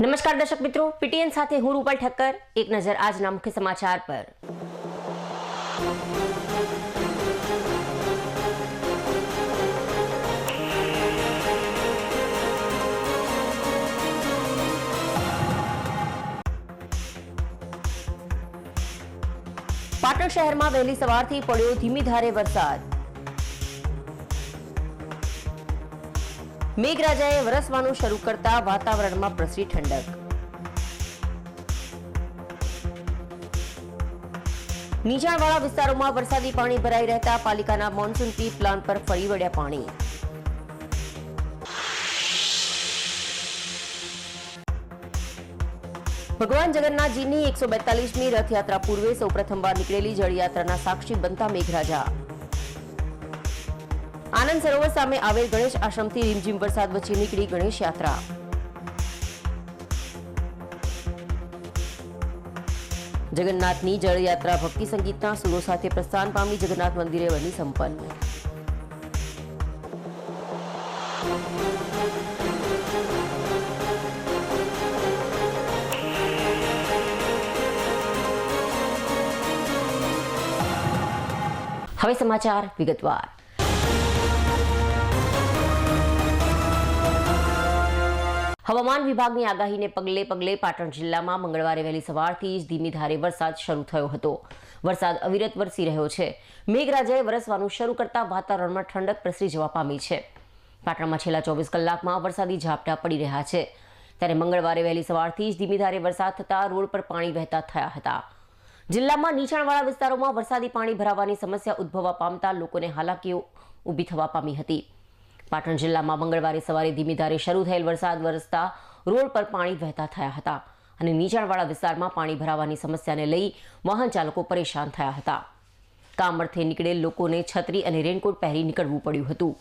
નમસ્કાર દર્શક મિત્રો, પીટીએન સાથે હું રૂપલ ઠક્કર। એક નજર આજના મુખ્ય સમાચાર પર। પાટણ શહેરમાં વહેલી સવારથી પડ્યો ધીમી ધારે વરસાદ। મેઘરાજાએ વરસવાનું શરૂ કરતા વાતાવરણમાં પ્રસરી ઠંડક। નીચાણવાળા વિસ્તારોમાં વરસાદી પાણી ભરાઈ રહેતા પાલિકાના મોન્સૂન પ્રી પ્લાન પર ફરી વળ્યા પાણી। ભગવાન જગન્નાથજીની 142મી રથયાત્રા પૂર્વે સૌપ્રથમવાર નીકળેલી જળયાત્રાના સાક્ષી બનતા મેઘરાજા। આનંદ સરોવર સામે આવેલ ગણેશ આશ્રમથી રીમઝીમ વરસાદ વચ્ચે નીકળી ગણેશ યાત્રા। જગન્નાથની જળયાત્રા ભક્તિ સંગીતના સુરો સાથે પ્રસ્થાન પામી જગન્નાથ મંદિરે બની સંપન્ન। હવે સમાચાર વિગતવાર। હવામાન વિભાગની આગાહીને પગલે પાટણ જિલ્લામાં મંગળવારે વહેલી સવારથી જ ધીમી ધારે વરસાદ શરૂ થયો હતો। વરસાદ અવિરત વરસી રહ્યો છે। મેઘરાજાએ વરસવાનું શરૂ કરતા વાતાવરણમાં ઠંડક પ્રસરી જવા પામી છે। પાટણમાં છેલ્લા 24 કલાકમાં વરસાદી ઝાપટા પડી રહ્યા છે, ત્યારે મંગળવારે વહેલી સવારથી જ ધીમી ધારે વરસાદ થતા રોડ પર પાણી વહેતા થયા હતા। જિલ્લામાં નીચાણવાળા વિસ્તારોમાં વરસાદી પાણી ભરાવાની સમસ્યા ઉદ્ભવવા પામતા લોકોને હાલાકીઓ ઊભી થવા પામી હતી। પાટણ જિલ્લામાં મંગળવારે સવારે ધીમી ધારે શરૂ થયેલ વરસાદ વરસતા રોડ પર પાણી વહેતા થયા હતા અને નીચાણવાળા વિસ્તારમાં પાણી ભરાવાની સમસ્યાને લઈ વાહન ચાલકો પરેશાન થયા હતા। કામ અર્થે નીકળેલ લોકોને છત્રી અને રેનકોટ પહેરી નીકળવું પડ્યું હતું।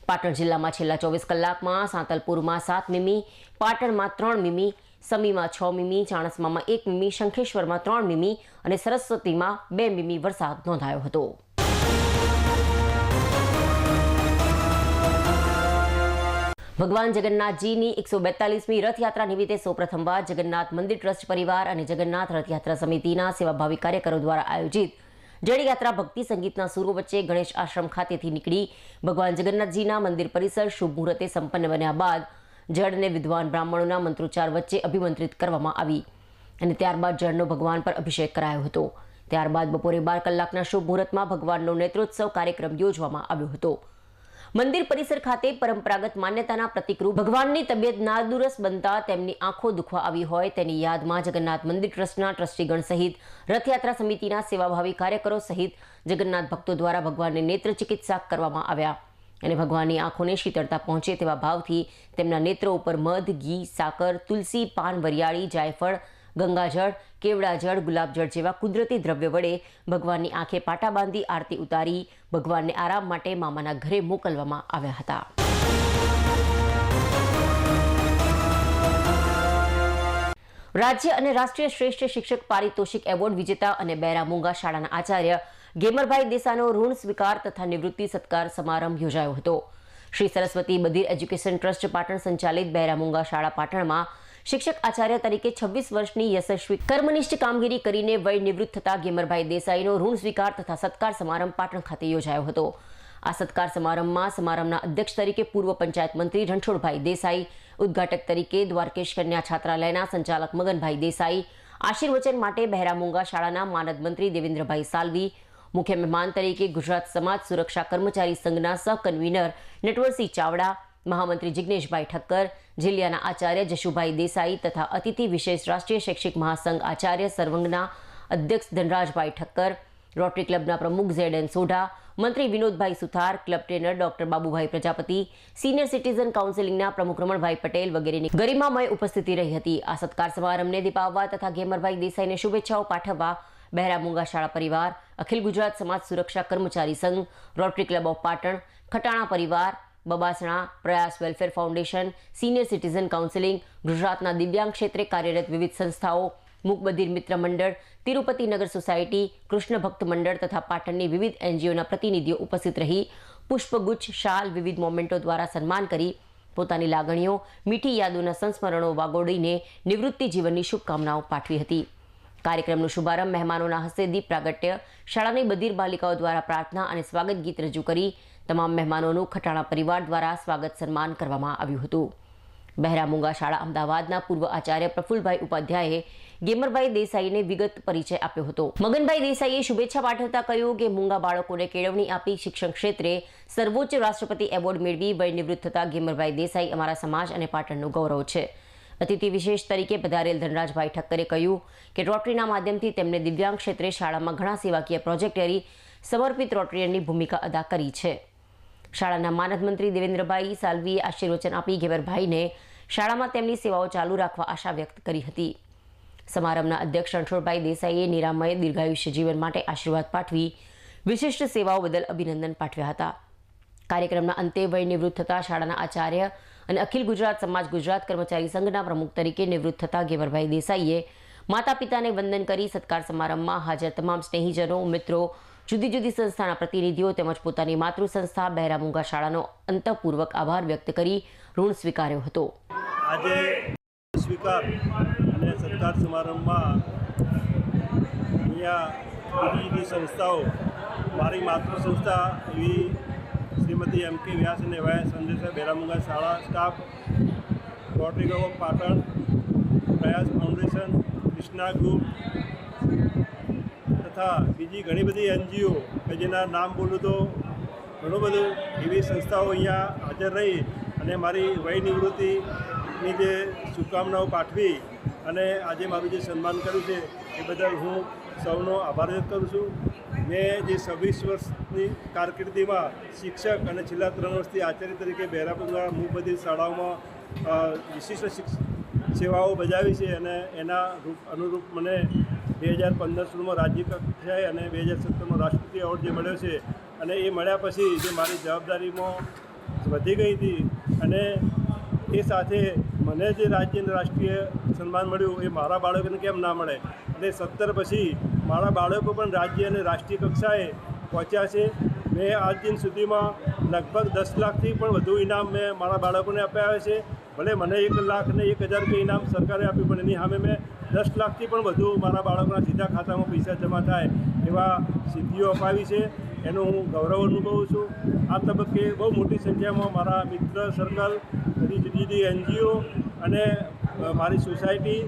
પાટણ જિલ્લામાં છેલ્લા 24 કલાકમાં સાંતલપુરમાં 7 મીમી, પાટણમાં 3 મીમી, સમીમાં 6 મીમી, ચાણસ્મામાં 1 મીમી, શંખેશ્વરમાં 3 મીમી અને સરસ્વતીમાં 2 મીમી વરસાદ નોંધાયો હતો। ભગવાન જગન્નાથજીની 142મી રથયાત્રા નિમિત્તે સૌપ્રથમવાર જગન્નાથ મંદિર ટ્રસ્ટ પરિવાર અને જગન્નાથ રથયાત્રા સમિતિના સેવાભાવી કાર્યકરો દ્વારા આયોજિત જળયાત્રા ભક્તિ સંગીતના સુરો વચ્ચે ગણેશ આશ્રમ ખાતેથી નીકળી ભગવાન જગન્નાથજીના મંદિર પરિસર શુભ મુહૂર્તે સંપન્ન બન્યા બાદ જળને વિદ્વાન બ્રાહ્મણોના મંત્રોચ્ચાર વચ્ચે અભિમંત્રિત કરવામાં આવી અને ત્યારબાદ જળનો ભગવાન પર અભિષેક કરાયો હતો। ત્યારબાદ બપોરે 12 કલાકના શુભ મુહૂર્તમાં ભગવાનનો નેત્રોત્સવ કાર્યક્રમ યોજવામાં આવ્યો હતો। મંદિર પરિસર ખાતે પરંપરાગત માન્યતાના પ્રતિકરૂપ ભગવાનની તબિયત નાદુરસ્ત બનતા તેમની આંખો દુખવા આવી હોય તેની યાદમાં જગન્નાથ મંદિર ટ્રસ્ટના ટ્રસ્ટીગણ સહિત રથયાત્રા સમિતિના સેવાભાવી કાર્યકરો સહિત જગન્નાથ ભક્તો દ્વારા ભગવાનને નેત્ર ચિકિત્સા કરવામાં આવ્યા અને ભગવાનની આંખોને શીતળતા પહોંચે તેવા ભાવથી તેમના નેત્રો ઉપર મધ, ઘી, સાકર, તુલસી, પાન, વરિયાળી, જાયફળ, ગંગાજળ, કેવડાજળ, ગુલાબજળ જેવા કુદરતી દ્રવ્ય વડે ભગવાનની આંખે પાટા બાંધી આરતી ઉતારી ભગવાનને આરામ માટે મામાના ઘરે મોકલવામાં આવ્યા હતા। રાજ્ય અને રાષ્ટ્રીય શ્રેષ્ઠ શિક્ષક પારિતોષિક એવોર્ડ વિજેતા અને બહેરા મૂંગા શાળાના આચાર્ય ગેમરભાઈ દેસાઈનો ઋણ સ્વીકાર તથા નિવૃત્તિ સત્કાર સમારંભ યોજાયો હતો। શ્રી સરસ્વતી બધિર એજ્યુકેશન ટ્રસ્ટ પાટણ સંચાલિત બહેરા મૂંગા શાળા પાટણમાં શિક્ષક આચાર્ય તરીકે 26 વર્ષની યશસ્વી કર્મનિષ્ઠ કામગીરી કરીને વય નિવૃત્ત થતા ગેમરભાઈ દેસાઈનો ઋણ સ્વીકાર તથા સત્કાર સમારંભ પાટણ ખાતે યોજાયો હતો। આ સત્કાર સમારંભમાં સમારંભના અધ્યક્ષ તરીકે પૂર્વ પંચાયત મંત્રી રણછોડભાઈ દેસાઈ, ઉદ્ઘાટક તરીકે દ્વારકેશ કન્યા છાત્રાલયના સંચાલક મગનભાઈ દેસાઈ, આશીર્વચન માટે બહેરા મૂંગા શાળાના માનદ મંત્રી દેવેન્દ્રભાઈ સાલવી, મુખ્ય મહેમાન તરીકે ગુજરાત સમાજ સુરક્ષા કર્મચારી સંઘના સહ કન્વીનર નટવરસિંહ ચાવડા, મહામંત્રી જિગ્નેશભાઈ ઠક્કર, જિલ્લાના આચાર્ય જશુભાઈ દેસાઈ તથા અતિથિ વિશેષ રાષ્ટ્રીય શૈક્ષિક મહાસંઘ આચાર્ય સર્વંગના અધ્યક્ષ ધનરાજભાઈ ઠક્કર, રોટરી ક્લબના પ્રમુખ ZN સોઢા, મંત્રી Vinodbhai Suthar, club trainer doctor Babubhai Prajapati, senior citizen કાઉન્સિલિંગના પ્રમુખ રમણભાઈ પટેલ વગેરેની ગરિમામય ઉપસ્થિતિ રહી હતી। આ સત્કાર સમારંભને દીપાવવા તથા ગેમરભાઈ દેસાઈને શુભેચ્છાઓ પાઠવવા બહેરા મૂંગા શાળા પરિવાર, અખિલ ગુજરાત સમાજ સુરક્ષા કર્મચારી સંઘ, rotary club of Patan, Khatana પરિવાર, બબાસણા, પ્રયાસ welfare foundation, senior citizen counselling, ગુજરાતના દિવ્યાંગ ક્ષેત્રે કાર્યરત વિવિધ સંસ્થાઓ, મૂક બધિર મિત્ર મંડળ, તિરુપતિ નગર સોસાયટી, કૃષ્ણ ભક્ત મંડળ તથા પાટણની વિવિધ NGOના પ્રતિનિધિઓ ઉપસ્થિત રહી પુષ્પગુચ્છ, શાલ, વિવિધ મોમેન્ટો દ્વારા સન્માન કરી પોતાની લાગણીઓ, મીઠી યાદોના સંસ્મરણો વાગોડીને નિવૃત્તિ જીવનની શુભકામનાઓ પાઠવી હતી. કાર્યક્રમનો શુભારંભ મહેમાનોના હસ્તે દીપ પ્રાગટ્ય, શાળાની બધિર બાલિકાઓ દ્વારા પ્રાર્થના અને સ્વાગત ગીત રજૂ કરી તમામ મહેમાનોનું ખટાણા પરિવાર દ્વારા સ્વાગત સન્માન કરવામાં આવ્યું હતું. બહેરા મૂંગા શાળા અમદાવાદના પૂર્વ આચાર્ય પ્રફુલભાઈ ઉપાધ્યાયે ગેમરભાઈ દેસાઈને વિગત પરિચય આપ્યો હતો. મગનભાઈ દેસાઈએ શુભેચ્છા પાઠવતા કહ્યું કે મૂંગા બાળકોને કેળવણી આપી શિક્ષણ ક્ષેત્રે સર્વોચ્ચ રાષ્ટ્રપતિ એવોર્ડ મેળવી વય નિવૃત્ત થતા ગેમરભાઈ દેસાઈ અમારા સમાજ અને પાટણનું ગૌરવ છે. અતિથિ વિશેષ તરીકે પધારેલ ધનરાજભાઈ ઠક્કરે કહ્યું કે રોટરીના માધ્યમથી તેમને દિવ્યાંગ ક્ષેત્રે શાળામાં ઘણા સેવાકીય પ્રોજેક્ટ કરી સમર્પિત રોટરીયનની ભૂમિકા અદા કરી છે. શાળાના માનદ મંત્રી દેવેન્દ્રભાઈ સાલવીએ આશીર્વચન આપી ગેમરભાઈને શાળામાં તેમની સેવાઓ ચાલુ રાખવા આશા વ્યક્ત કરી હતી. સમારંભના અધ્યક્ષ રણછોડભાઈ દેસાઈએ નિરામય દીર્ઘાયુષ્ય જીવન માટે આશીર્વાદ પાઠવી વિશિષ્ટ સેવાઓ બદલ અભિનંદન પાઠવ્યા હતા. કાર્યક્રમના અંતે વય નિવૃત્ત થતા શાળાના આચાર્ય અને અખિલ ગુજરાત સમાજ ગુજરાત કર્મચારી સંઘના પ્રમુખ તરીકે નિવૃત્ત થતા ગેમરભાઈ દેસાઈએ માતા પિતાને વંદન કરી સત્કાર સમારંભમાં હાજર તમામ સ્નેહીજનો, મિત્રો, જુદી જુદી સંસ્થાના પ્રતિનિધિઓ તેમજ પોતાની માતૃ સંસ્થા બહેરા મૂંગા શાળાનો અંતઃપૂર્વક આભાર વ્યક્ત કરી ઋણ સ્વીકાર્યો હતો. આજે સ્વીકાર અને સત્કાર સમારંભમાં અહીંયા જુદી જુદી સંસ્થાઓ, મારી માતૃ સંસ્થા એવી શ્રીમતી એમ કે વ્યાસ અને વાય સંદેશા બહેરા મૂંગા શાળા staff, rotary club of Patan, પ્રયાસ ફાઉન્ડેશન, કૃષ્ણા ગ્રુપ તથા બીજી ઘણી બધી એનજીઓ કે જેના નામ બોલું તો ઘણું બધું એવી સંસ્થાઓ અહીંયા હાજર રહી અને મારી વય નિવૃત્તિની જે શુભકામનાઓ પાઠવી અને આજે મારું જે સન્માન કર્યું છે એ બદલ હું સૌનો આભાર વ્યક્ત કરું છું. મેં જે 26 વર્ષની કારકિર્દીમાં શિક્ષક અને છેલ્લા 3 વર્ષથી આચાર્ય તરીકે બહેરા મૂંગા બધી શાળાઓમાં વિશિષ્ટ સેવાઓ બજાવી છે અને એના અનુરૂપ મને 2015 રાજ્ય કક્ષાએ અને 2017 રાષ્ટ્રપતિ એવોર્ડ જે મળ્યો છે અને એ મળ્યા પછી જે મારી જવાબદારીમાં વધી ગઈ હતી અને એ સાથે મને જે રાજ્ય અને રાષ્ટ્રીય સન્માન મળ્યું એ મારા બાળકોને કેમ ના મળે એટલે 17 પછી મારા બાળકો પણ રાજ્ય અને રાષ્ટ્રીય કક્ષાએ પહોંચ્યા છે. મેં આજ દિન સુધીમાં લગભગ 10 લાખથી પણ વધુ ઇનામ મેં મારા બાળકોને આપ્યા છે. ભલે મને 1 લાખ ને 1000 રૂપિયા ઇનામ સરકારે આપ્યું પણ એની સામે મેં 10 લાખથી પણ વધુ મારા બાળકોના સીધા ખાતામાં પૈસા જમા થાય એવા સિદ્ધિઓ અપાવી છે. એનું હું ગૌરવ અનુભવું છું. આ તબક્કે બહુ મોટી સંખ્યામાં મારા મિત્ર સર્કલ, બધી જુદી જુદી એનજીઓ અને મારી સોસાયટી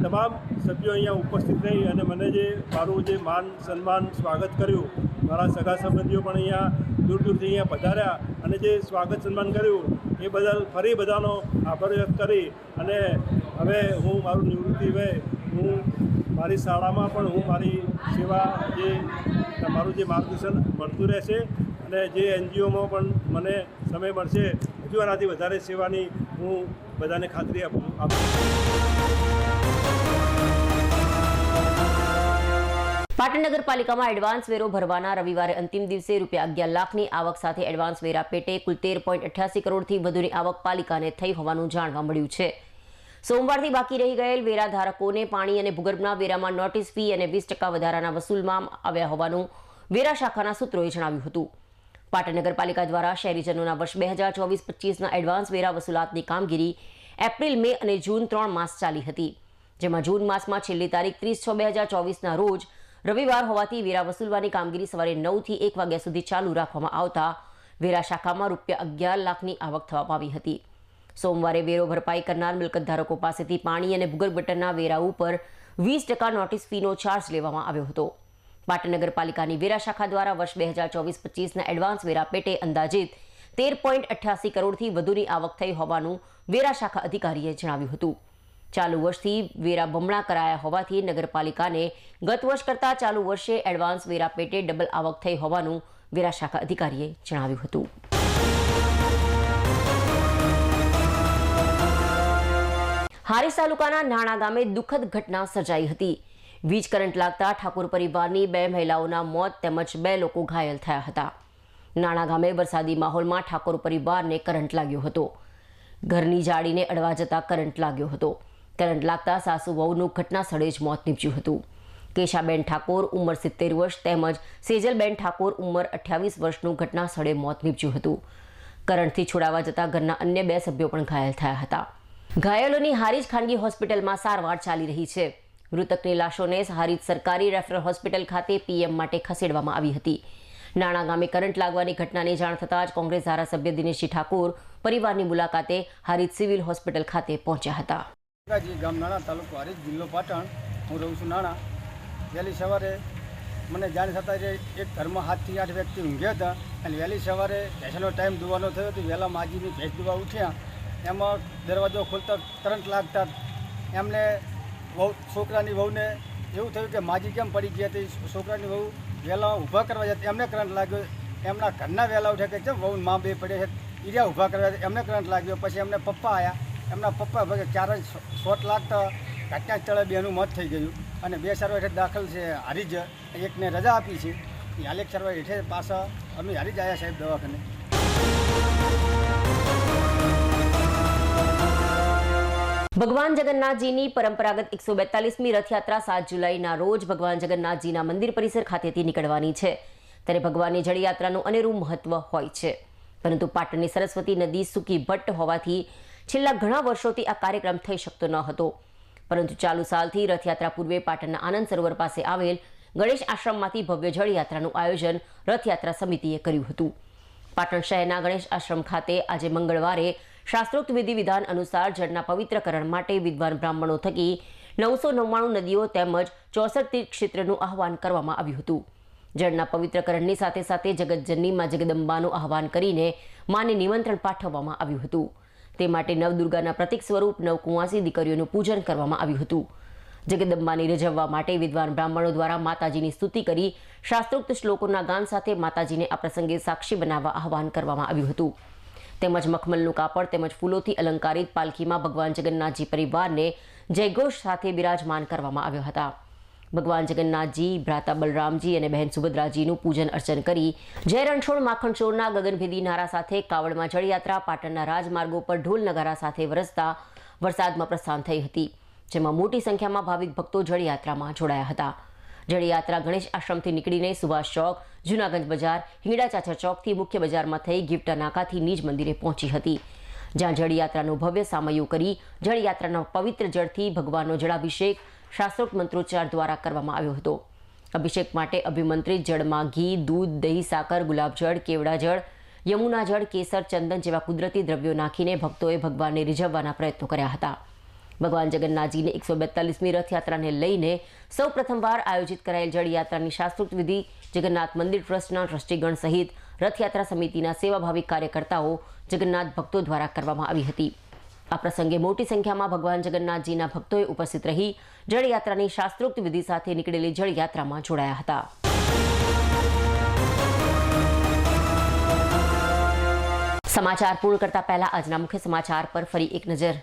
તમામ સભ્યો અહીંયા ઉપસ્થિત રહી અને મને જે મારું જે માન સન્માન સ્વાગત કર્યું, મારા સગા સંબંધીઓ પણ અહીંયા દૂર દૂરથી અહીંયા પધાર્યા અને જે સ્વાગત સન્માન કર્યું એ બદલ ફરી બધાનો આભાર વ્યક્ત કરી અને હવે હું મારું નિવૃત્તિ વય હું મારી શાળામાં પણ હું મારી સેવા જે મારું જે માર્ગદર્શન મળતું રહેશે અને જે એનજીઓમાં પણ મને સમય મળશે હજુ આનાથી વધારે સેવાની હું બધાને ખાતરી આપું. પાટણ નગરપાલિકામાં એડવાન્સ વેરો ભરવાના રવિવારે અંતિમ દિવસે ₹11 લાખની આવક સાથે એડવાન્સ વેરા પેટે કુલ 13.88 કરોડથી વધુની આવક પાલિકાને થઈ હોવાનું જાણવા મળ્યું છે. સોમવારથી બાકી રહી ગયેલ વેરા ધારકોને પાણી અને ભૂગર્ભના વેરામાં નોટિસ ફી અને 20% વધારાના વસૂલમાં આવ્યા હોવાનું વેરા શાખાના સૂત્રોએ જણાવ્યું હતું. પાટણ નગરપાલિકા દ્વારા શહેરીજનોના વર્ષ 2024-25ના એડવાન્સ વેરા વસૂલાતની કામગીરી એપ્રિલ, મે અને જૂન 3 માસ ચાલી હતી, જેમાં જૂન માસમાં છેલ્લી તારીખ 30/6/2024ના રોજ રવિવાર હોવાથી વેરા વસૂલવાની કામગીરી સવારે 9 થી 1 વાગ્યા સુધી ચાલુ રાખવામાં આવતા વેરા શાખામાં ₹11 લાખની આવક થવા પામી હતી. સોમવારે વેરો ભરપાઈ કરનાર મિલકત ધારકો પાસેથી પાણી અને ભૂગર્ભ ગટરના વેરા ઉપર 20% નોટિસ ફીનો ચાર્જ લેવામાં આવ્યો હતો. પાટણ નગરપાલિકાની વેરા શાખા દ્વારા વર્ષ 2024-25ના એડવાન્સ વેરા પેટે અંદાજિત 13.88 કરોડથી વધુની આવક થઈ હોવાનું વેરા શાખા અધિકારીએ જણાવ્યું હતું. ચાલુ વર્ષથી વેરા બમણા કરાયા હોવાથી નગરપાલિકાને ગત વર્ષ કરતાં ચાલુ વર્ષે એડવાન્સ વેરા પેટે ડબલ આવક થઈ હોવાનું વેરા શાખા અધિકારીએ જણાવ્યું હતું. હારીજ તાલુકાના નાણા ગામે દુઃખદ ઘટના સર્જાઈ હતી. વીજ કરંટ લાગતા ઠાકોર પરિવારની 2 મહિલાઓના મોત તેમજ 2 લોકો ઘાયલ થયા હતા. નાણા ગામે વરસાદી માહોલમાં ઠાકોર પરિવારને કરંટ લાગ્યો હતો. ઘરની જાળીને અડવા જતા કરંટ લાગ્યો હતો. કરંટ લાગતા સાસુ વહુનું ઘટના સ્થળે જ મોત નીપજ્યું હતું. કેશાબેન ઠાકોર ઉંમર 70 વર્ષ તેમજ સેજલબેન ઠાકોર ઉંમર 28 વર્ષનું ઘટના સ્થળે મોત નીપજ્યું હતું. કરંટથી છોડાવવા જતા ઘરના અન્ય 2 સભ્યો પણ ઘાયલ થયા હતા. ઘાયલોની હારીજ ખાનગી હોસ્પિટલમાં સારવાર ચાલી રહી છે. મૃતકની લાશોને હારીજ સરકારી રેફરલ હોસ્પિટલ ખાતે પીએમ માટે ખસેડવામાં આવી હતી. નાણા ગામે કરંટ લાગવાની ઘટનાની જાણ થતાં જ કોંગ્રેસ ધારાસભ્ય દિનેશજી ઠાકોર પરિવારની મુલાકાતે હારીજ સિવિલ હોસ્પિટલ ખાતે પહોંચ્યા હતા. ગામ નાણા, તાલુકો હારીજ, જિલ્લો પાટણ. હું રહું છું નાણા. વહેલી સવારે મને જાણ થતાં જ એક ઘરમાં 7 થી 8 વ્યક્તિ ઊંઘ્યા હતા અને વહેલી સવારે ભેંસનો ટાઈમ દુવાનો થયો હતો. વહેલા માજીની ભેંસ દુવા ઉઠ્યા, એમાં દરવાજો ખોલતા કરંટ લાગતા એમને છોકરાની વહુને એવું થયું કે માજી કેમ પડી ગયા હતી. છોકરાની વહુ વહેલા ઊભા કરવા જતા એમને કરંટ લાગ્યો. એમના ઘરના વહેલા ઉઠ્યા કે કેમ વહુ મા બે પડ્યા છે, ઈર્યા ઊભા કરવા એમને કરંટ લાગ્યો. પછી એમને પપ્પા આવ્યા, એમના પપ્પા ભાગે 4 શોટ લાગતા ઘટના સ્થળે બેનું મોત થઈ ગયું અને 2 સારવાર હેઠળ દાખલ છે હારીજ. એકને રજા આપી છે. હાલ એક સારવાર હેઠળ પાછા અમે હારીજ આવ્યા સાહેબ દવાખાને. ભગવાન જગન્નાથજીની પરંપરાગત 142મી રથયાત્રા 7 જુલાઈના રોજ ભગવાન જગન્નાથજીના મંદિર પરિસર ખાતેથી નીકળવાની છે. ત્યારે ભગવાનની જળયાત્રાનું અનેરું મહત્વ હોય છે, પરંતુ પાટણની સરસ્વતી નદી સૂકી ભટ્ટ હોવાથી છેલ્લા ઘણા વર્ષોથી આ કાર્યક્રમ થઈ શકતો ન હતો. પરંતુ ચાલુ સાલથી રથયાત્રા પૂર્વે પાટણના આનંદ સરોવર પાસે આવેલ ગણેશ આશ્રમમાંથી ભવ્ય જળયાત્રાનું આયોજન રથયાત્રા સમિતિએ કર્યું હતું. પાટણ શહેરના ગણેશ આશ્રમ ખાતે આજે મંગળવારે શાસ્ત્રોક્ત વિધિ વિધાન અનુસાર જળના પવિત્રકરણ માટે વિદ્વાન બ્રાહ્મણો થકી 999 નદીઓ તેમજ 64 તીર્થક્ષેત્રનું આહવાન કરવામાં આવ્યું હતું. જળના પવિત્રકરણની સાથે સાથે જગતજનની માં જગદંબાનું આહવાન કરીને માને નિમંત્રણ પાઠવવામાં આવ્યું હતું. તે માટે નવદુર્ગાના પ્રતીક સ્વરૂપ 9 કુંવાસી દીકરીઓનું પૂજન કરવામાં આવ્યું હતું. જગદંબાને રીઝવવા માટે વિદ્વાન બ્રાહ્મણો દ્વારા માતાજીની સ્તુતિ કરી શાસ્ત્રોક્ત શ્લોકોના ગાન સાથે માતાજીને આ પ્રસંગે સાક્ષી બનાવવા આહવાન કરવામાં આવ્યું હતું. તેમજ મખમલનું કાપડ તેમજ ફૂલોથી અલંકારિત પાલખીમાં ભગવાન જગન્નાથજી પરિવારને જયઘોષ સાથે બિરાજમાન કરવામાં આવ્યા હતા. ભગવાન જગન્નાથજી, ભ્રાતા બલરામજી અને બહેન સુભદ્રાજીનું પૂજન અર્ચન કરી જય રણછોડ માખણચોરના ગગનભેદી નારા સાથે કાવડમાં જળયાત્રા પાટણના રાજમાર્ગો પર ઢોલ નગારા સાથે વરસતા વરસાદમાં પ્રસ્થાન થઈ હતી, જેમાં મોટી સંખ્યામાં ભાવિક ભક્તો જળયાત્રામાં જોડાયા હતા. જળયાત્રા ગણેશ આશ્રમથી નીકળીને સુભાષ ચોક, જૂનાગંજ બજાર, હિંગડા ચાચર ચોકથી મુખ્ય બજારમાં થઈ ગિફ્ટા નાકાથી નીજ મંદિરે પહોંચી હતી, જ્યાં જળયાત્રાનું ભવ્ય સામયું કરી જળયાત્રાના પવિત્ર જળથી ભગવાનનો જળાભિષેક શાસ્ત્રોક્ત મંત્રોચ્ચાર દ્વારા કરવામાં આવ્યો હતો. અભિષેક માટે અભિમંત્રિત જળમાં ઘી, દૂધ, દહીં, સાકર, ગુલાબજળ, કેવડા જળ, યમુના જળ, કેસર, ચંદન જેવા કુદરતી દ્રવ્યો નાખીને ભક્તોએ ભગવાનને રીઝવવાના પ્રયત્નો કર્યા હતા. ભગવાન જગન્નાથજીની 142મી રથયાત્રાને લઈને સૌ પ્રથમવાર આયોજિત કરાયેલ જળયાત્રાની શાસ્ત્રોક્ત વિધિ જગન્નાથ મંદિર ટ્રસ્ટના ટ્રસ્ટીગણ સહિત રથયાત્રા સમિતિના સેવાભાવી કાર્યકર્તાઓ, જગન્નાથ ભક્તો દ્વારા કરવામાં આવી હતી. આ પ્રસંગે મોટી સંખ્યામાં ભગવાન જગન્નાથજીના ભક્તોએ ઉપસ્થિત રહી જળયાત્રાની શાસ્ત્રોક્ત વિધિ સાથે નીકળેલી જળયાત્રામાં જોડાયા હતા. સમાચાર પૂર્ણ કરતા પહેલા આજના મુખ્ય સમાચાર પર ફરી એક નજર.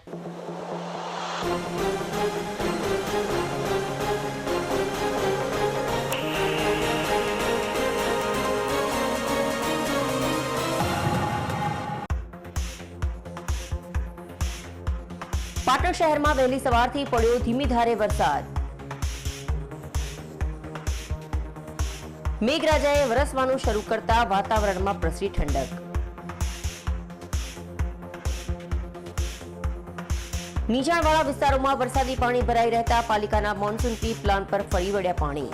પાટણ શહેરમાં વહેલી સવારથી પડ્યો ધીમી ધારે વરસાદ. મેઘરાજાએ વરસવાનું શરૂ કરતા વાતાવરણમાં પ્રસરી ઠંડક. નીચાણવાળા વિસ્તારોમાં વરસાદી પાણી ભરાઈ રહેતા પાલિકાના મોન્સૂન પ્રી પ્લાન પર ફરી વળ્યા પાણી.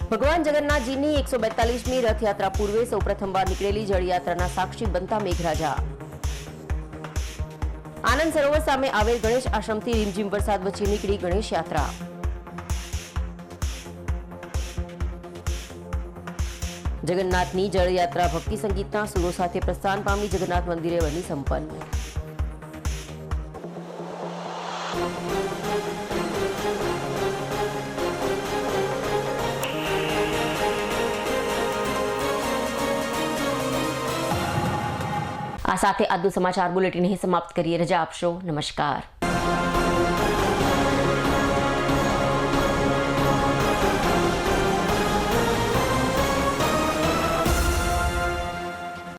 ભગવાન જગન્નાથજીની 142મી રથયાત્રા પૂર્વે સૌ પ્રથમવાર નીકળેલી જળયાત્રાના સાક્ષી બનતા મેઘરાજા. આનંદ સરોવર સામે આવેલ ગણેશ આશ્રમથી રીમઝીમ વરસાદ વચ્ચે નીકળી ગણેશ યાત્રા. જગન્નાથની જળયાત્રા ભક્તિ સંગીતના સુરો સાથે પ્રસ્થાન પામી જગન્નાથ મંદિરે બની સંપન્ન. આ સાથે આજનું સમાચાર બુલેટિન અહીં સમાપ્ત કરીએ. રજા આપશો. નમસ્કાર.